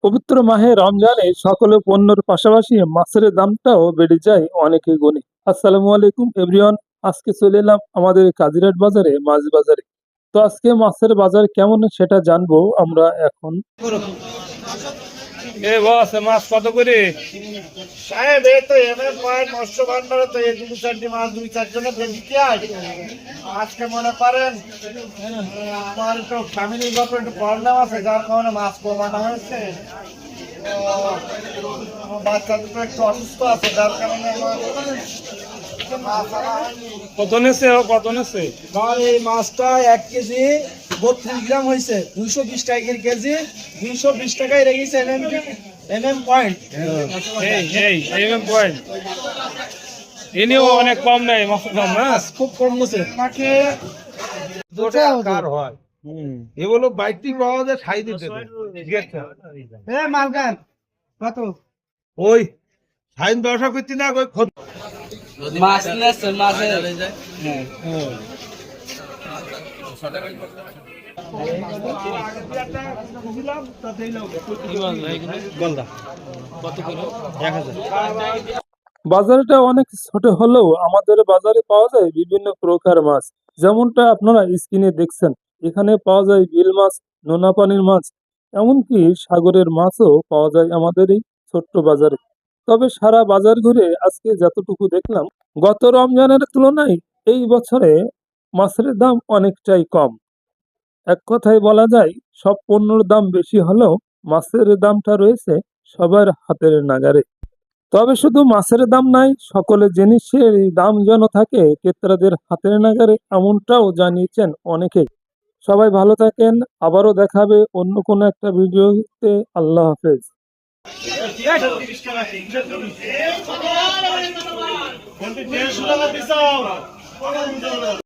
পবিত্র মাহে রমজানে সকল পণ্যের পাশাপাশি মাছের দামটাও বেড়ে যায় অনেক গুণে। আসসালামু আলাইকুম এভরিওয়ান, আজকে চলে এলাম আমাদের কাজিরাট বাজারে, মাছ বাজারে। তো আজকে মাছের বাজার কেমন সেটা জানবো আমরা এখন। বস, মাছ কত করে? সাহেব এই তো এমএ পয়েন্ট মৎস্য ভান্ডারে তো এই দুই চারটি মাছ দুই চারজনে দিতে হয়। আজকে মনে করেন আমার একটু ফ্যামিলিগত একটু প্রবলেম আছে, যার কারণে মাছ কমানো হয়েছে। তো আমার বাচ্চা দুটো একটু অসুস্থ আছে, যার কারণে আমার মাছ আনা হয়নি। কত নেছে কত নেছে? আমার এই মাছটা 1 কেজি 32 গ্রাম হয়েছে, 220 টাকা কেজি, 220 টাকায় রেখেছে এমএম পয়েন্ট। পয়েন্ট এনেও অনেক কম নেই, মাছের দাম না খুব কম গেছে নাকি হয় এগুলো বাইকটি পাওয়া যায় সাই দিতে মালগান কত ওই সাইন ব্যবসা করছি না ওই মাছ নেছে মাছে বাজারটা অনেক ছোট হলেও আমাদের বাজারে পাওয়া যায় বিভিন্ন প্রকার মাছ, যেমনটা আপনারা স্ক্রিনে দেখছেন। এখানে পাওয়া যায় বিল মাছ, নোনা পানির মাছ, এমনকি সাগরের মাছও পাওয়া যায় আমাদের এই ছোট্ট বাজারে। তবে সারা বাজার ঘুরে আজকে যতটুকু দেখলাম, গত রমজানের তুলনায় এই বছরে মাছের দাম অনেকটাই কম। এক কথায় বলা যায় সব পণ্যের দাম বেশি হলেও মাছের দামটা রয়েছে সবার হাতের নাগারে। তবে শুধু মাছের দাম নাই, সকল জিনিসের দাম যেন থাকে ক্রেতাদের হাতের নাগারে, এমনটাও জানিয়েছেন অনেকেই। সবাই ভালো থাকেন, আবারও দেখাবে অন্য কোনো একটা ভিডিওতে। আল্লাহ হাফেজ।